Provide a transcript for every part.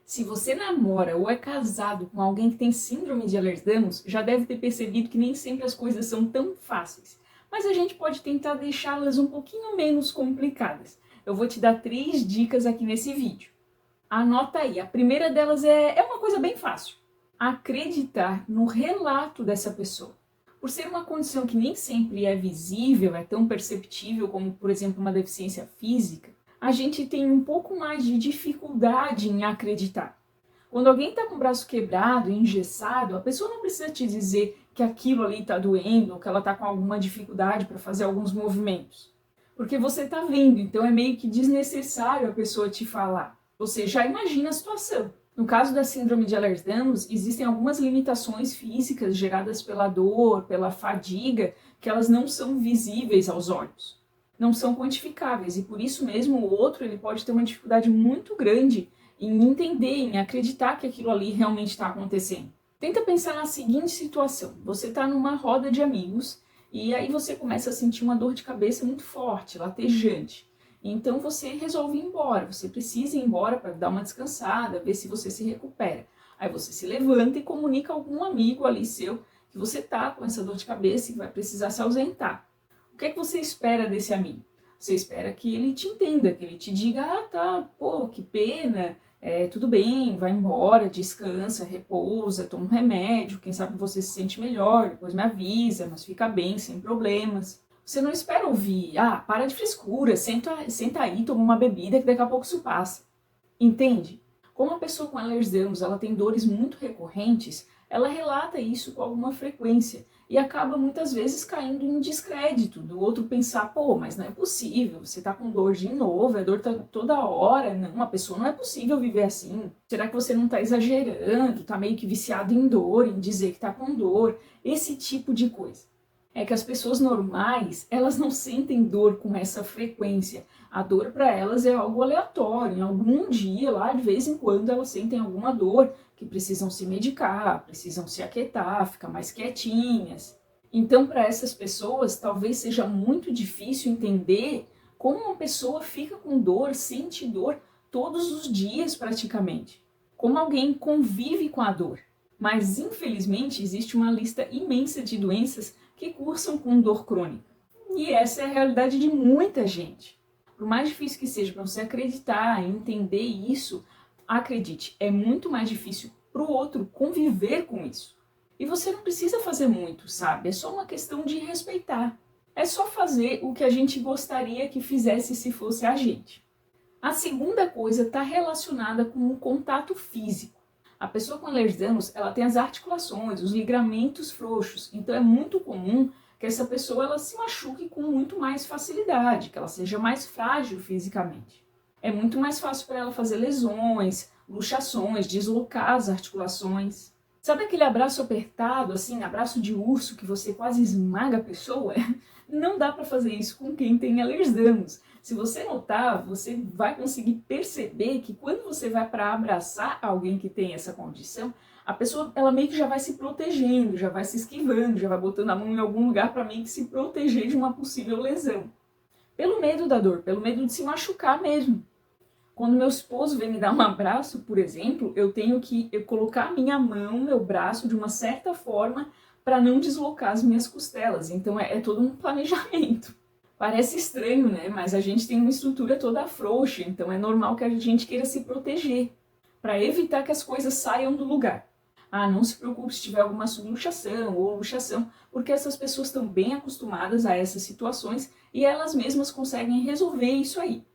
Se você namora ou é casado com alguém que tem síndrome de Ehlers-Danlos, já deve ter percebido que nem sempre as coisas são tão fáceis. Mas a gente pode tentar deixá-las um pouquinho menos complicadas. Eu vou te dar 3 dicas aqui nesse vídeo. Anota aí, a primeira delas é uma coisa bem fácil. Acreditar no relato dessa pessoa. Por ser uma condição que nem sempre é visível, é tão perceptível como, por exemplo, uma deficiência física, a gente tem um pouco mais de dificuldade em acreditar. Quando alguém está com o braço quebrado, engessado, a pessoa não precisa te dizer que aquilo ali está doendo, ou que ela está com alguma dificuldade para fazer alguns movimentos. Porque você está vendo, então é meio que desnecessário a pessoa te falar. Você já imagina a situação. No caso da síndrome de Ehlers-Danlos, existem algumas limitações físicas geradas pela dor, pela fadiga, que elas não são visíveis aos olhos. Não são quantificáveis e por isso mesmo o outro ele pode ter uma dificuldade muito grande em entender, em acreditar que aquilo ali realmente está acontecendo. Tenta pensar na seguinte situação: você está numa roda de amigos e aí você começa a sentir uma dor de cabeça muito forte, latejante. Então você resolve ir embora, você precisa ir embora para dar uma descansada, ver se você se recupera. Aí você se levanta e comunica a algum amigo ali seu que você está com essa dor de cabeça e vai precisar se ausentar. O que é que você espera desse amigo? Você espera que ele te entenda, que ele te diga, ah tá, pô, que pena, tudo bem, vai embora, descansa, repousa, toma um remédio, quem sabe você se sente melhor, depois me avisa, mas fica bem, sem problemas. Você não espera ouvir, ah, para de frescura, senta aí, toma uma bebida que daqui a pouco isso passa. Entende? Como a pessoa com Ehlers-Danlos ela tem dores muito recorrentes, ela relata isso com alguma frequência e acaba muitas vezes caindo em descrédito do outro pensar, pô, mas não é possível, você tá com dor de novo, a dor tá toda hora, não, uma pessoa não é possível viver assim. Será que você não tá exagerando, tá meio que viciado em dor, em dizer que tá com dor, esse tipo de coisa. É que as pessoas normais, elas não sentem dor com essa frequência. A dor para elas é algo aleatório. Em algum dia, lá de vez em quando, elas sentem alguma dor que precisam se medicar, precisam se aquietar, ficar mais quietinhas. Então, para essas pessoas, talvez seja muito difícil entender como uma pessoa fica com dor, sente dor todos os dias praticamente. Como alguém convive com a dor. Mas, infelizmente, existe uma lista imensa de doenças que cursam com dor crônica. E essa é a realidade de muita gente. Por mais difícil que seja para você acreditar e entender isso, acredite, é muito mais difícil para o outro conviver com isso. E você não precisa fazer muito, sabe? É só uma questão de respeitar. É só fazer o que a gente gostaria que fizesse se fosse a gente. A segunda coisa está relacionada com o contato físico. A pessoa com Ehlers-Danlos, ela tem as articulações, os ligamentos frouxos, então é muito comum que essa pessoa ela se machuque com muito mais facilidade, que ela seja mais frágil fisicamente. É muito mais fácil para ela fazer lesões, luxações, deslocar as articulações. Sabe aquele abraço apertado, assim, abraço de urso que você quase esmaga a pessoa? Não dá para fazer isso com quem tem Ehlers-Danlos. Se você notar, você vai conseguir perceber que quando você vai para abraçar alguém que tem essa condição, a pessoa ela meio que já vai se protegendo, já vai se esquivando, já vai botando a mão em algum lugar para meio que se proteger de uma possível lesão. Pelo medo da dor, pelo medo de se machucar mesmo. Quando meu esposo vem me dar um abraço, por exemplo, eu tenho que colocar a minha mão, meu braço, de uma certa forma para não deslocar as minhas costelas. Então é todo um planejamento. Parece estranho, né? Mas a gente tem uma estrutura toda frouxa, então é normal que a gente queira se proteger, para evitar que as coisas saiam do lugar. Ah, não se preocupe se tiver alguma subluxação ou luxação, porque essas pessoas estão bem acostumadas a essas situações e elas mesmas conseguem resolver isso aí.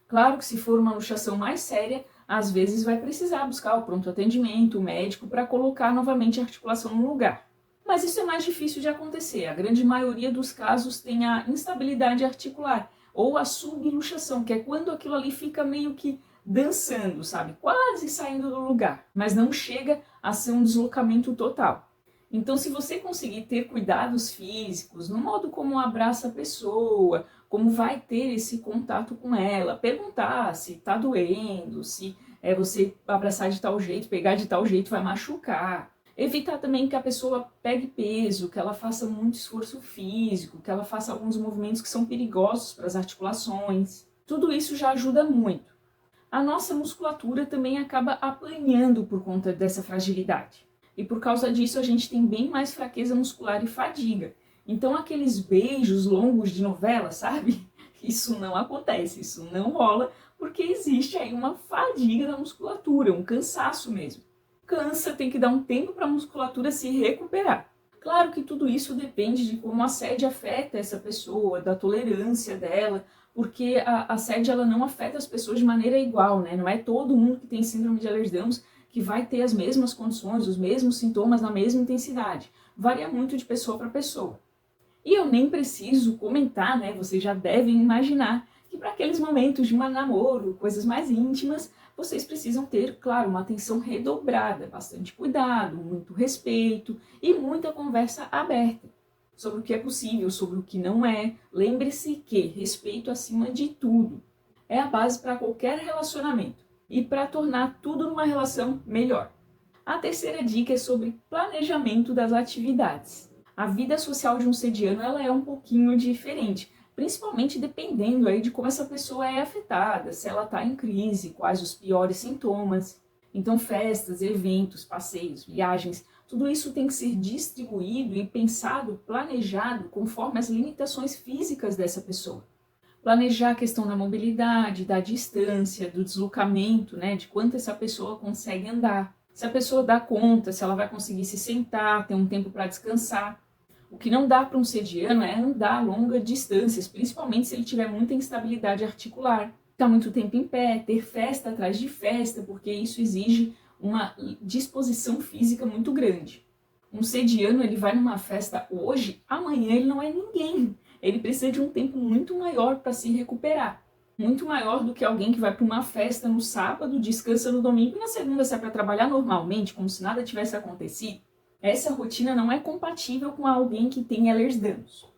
Claro que se for uma luxação mais séria, às vezes vai precisar buscar o pronto atendimento, o médico, para colocar novamente a articulação no lugar. Mas isso é mais difícil de acontecer. A grande maioria dos casos tem a instabilidade articular ou a subluxação, que é quando aquilo ali fica meio que dançando, sabe? Quase saindo do lugar, mas não chega a ser um deslocamento total. Então, se você conseguir ter cuidados físicos, no modo como abraça a pessoa, como vai ter esse contato com ela, perguntar se tá doendo, se você abraçar de tal jeito, pegar de tal jeito vai machucar. Evitar também que a pessoa pegue peso, que ela faça muito esforço físico, que ela faça alguns movimentos que são perigosos para as articulações. Tudo isso já ajuda muito. a nossa musculatura também acaba apanhando por conta dessa fragilidade. E por causa disso a gente tem bem mais fraqueza muscular e fadiga. Então aqueles beijos longos de novela, sabe? Isso não acontece, isso não rola, porque existe aí uma fadiga da musculatura, um cansaço mesmo. Cansa, tem que dar um tempo para a musculatura se recuperar. Claro que tudo isso depende de como a assédio afeta essa pessoa, da tolerância dela, porque a assédio ela não afeta as pessoas de maneira igual, né? Não é todo mundo que tem síndrome de Ehlers-Danlos que vai ter as mesmas condições, os mesmos sintomas na mesma intensidade. Varia muito de pessoa para pessoa. E eu nem preciso comentar, né? Vocês já devem imaginar que para aqueles momentos de um namoro, coisas mais íntimas, vocês precisam ter, claro, uma atenção redobrada, bastante cuidado, muito respeito e muita conversa aberta sobre o que é possível, sobre o que não é. Lembre-se que respeito acima de tudo é a base para qualquer relacionamento e para tornar tudo numa relação melhor. A terceira dica é sobre planejamento das atividades. A vida social de um sediano ela é um pouquinho diferente, principalmente dependendo aí de como essa pessoa é afetada, se ela está em crise, quais os piores sintomas. Então festas, eventos, passeios, viagens, tudo isso tem que ser distribuído e pensado, planejado conforme as limitações físicas dessa pessoa. Planejar a questão da mobilidade, da distância, do deslocamento, né, de quanto essa pessoa consegue andar. Se a pessoa dá conta, se ela vai conseguir se sentar, ter um tempo para descansar. O que não dá para um sediano é andar a longas distâncias, principalmente se ele tiver muita instabilidade articular. Ficar muito tempo em pé, ter festa atrás de festa, porque isso exige uma disposição física muito grande. Um sediano, ele vai numa festa hoje, amanhã ele não é ninguém. Ele precisa de um tempo muito maior para se recuperar. Muito maior do que alguém que vai para uma festa no sábado, descansa no domingo e na segunda sai para trabalhar normalmente, como se nada tivesse acontecido. Essa rotina não é compatível com alguém que tem Ehlers-Danlos.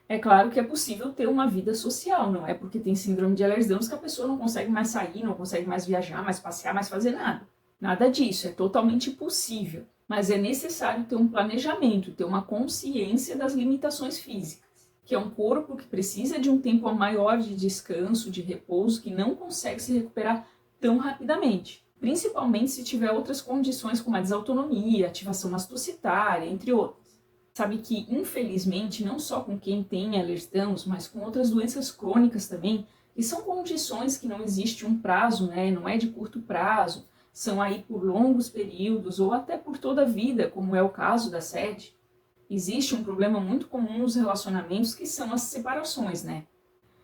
É claro que é possível ter uma vida social, não é porque tem síndrome de Ehlers-Danlos que a pessoa não consegue mais sair, não consegue mais viajar, mais passear, mais fazer nada. Nada disso, é totalmente possível. Mas é necessário ter um planejamento, ter uma consciência das limitações físicas, que é um corpo que precisa de um tempo maior de descanso, de repouso, que não consegue se recuperar tão rapidamente. Principalmente se tiver outras condições como a desautonomia, ativação mastocitária, entre outras. Sabe que, infelizmente, não só com quem tem Ehlers-Danlos, mas com outras doenças crônicas também, que são condições que não existe um prazo, né? Não é de curto prazo, são aí por longos períodos ou até por toda a vida, como é o caso da SED. Existe um problema muito comum nos relacionamentos que são as separações, né?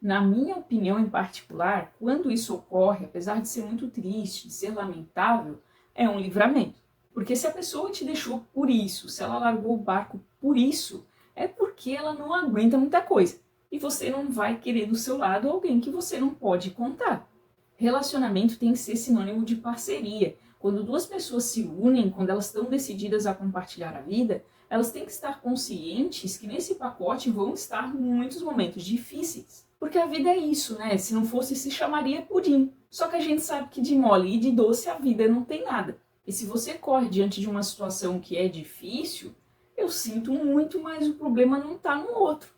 Na minha opinião em particular, quando isso ocorre, apesar de ser muito triste, de ser lamentável, é um livramento. Porque se a pessoa te deixou por isso, se ela largou o barco por isso, é porque ela não aguenta muita coisa. E você não vai querer do seu lado alguém que você não pode contar. Relacionamento tem que ser sinônimo de parceria. Quando duas pessoas se unem, quando elas estão decididas a compartilhar a vida, elas têm que estar conscientes que nesse pacote vão estar muitos momentos difíceis. Porque a vida é isso, né? Se não fosse, se chamaria pudim. Só que a gente sabe que de mole e de doce a vida não tem nada. E se você corre diante de uma situação que é difícil, eu sinto muito, mas o problema não está no outro.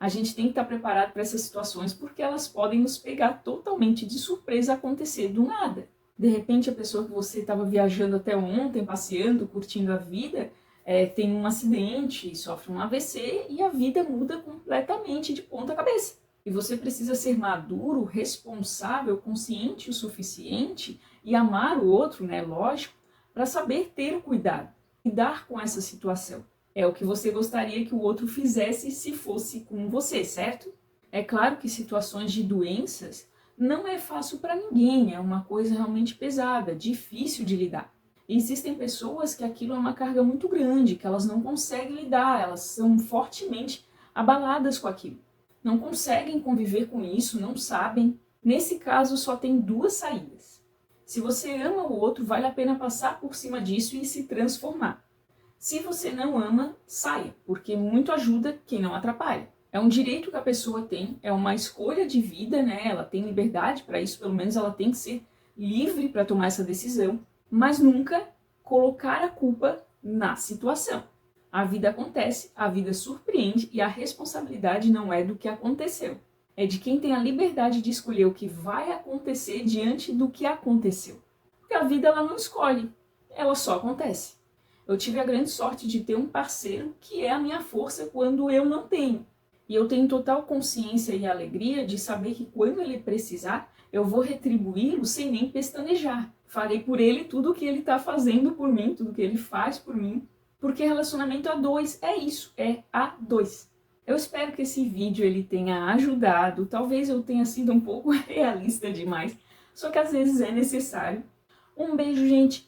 A gente tem que estar preparado para essas situações porque elas podem nos pegar totalmente de surpresa, acontecer do nada. De repente a pessoa que você estava viajando até ontem, passeando, curtindo a vida, tem um acidente, sofre um AVC e a vida muda completamente de ponta cabeça. E você precisa ser maduro, responsável, consciente o suficiente e amar o outro, né, lógico, para saber ter o cuidado, lidar com essa situação. É o que você gostaria que o outro fizesse se fosse com você, certo? É claro que situações de doenças não é fácil para ninguém, é uma coisa realmente pesada, difícil de lidar. E existem pessoas que aquilo é uma carga muito grande, que elas não conseguem lidar, elas são fortemente abaladas com aquilo. Não conseguem conviver com isso, não sabem. Nesse caso, só tem duas saídas. Se você ama o outro, vale a pena passar por cima disso e se transformar. Se você não ama, saia, porque muito ajuda quem não atrapalha. É um direito que a pessoa tem, é uma escolha de vida, né? Ela tem liberdade para isso, pelo menos ela tem que ser livre para tomar essa decisão, mas nunca colocar a culpa na situação. A vida acontece, a vida surpreende e a responsabilidade não é do que aconteceu. é de quem tem a liberdade de escolher o que vai acontecer diante do que aconteceu. Porque a vida ela não escolhe, ela só acontece. Eu tive a grande sorte de ter um parceiro que é a minha força quando eu não tenho. E eu tenho total consciência e alegria de saber que quando ele precisar, eu vou retribuí-lo sem nem pestanejar. Farei por ele tudo o que ele está fazendo por mim, tudo o que ele faz por mim. Porque relacionamento a dois é isso, é a dois. Eu espero que esse vídeo ele tenha ajudado. Talvez eu tenha sido um pouco realista demais, só que às vezes é necessário. Um beijo, gente.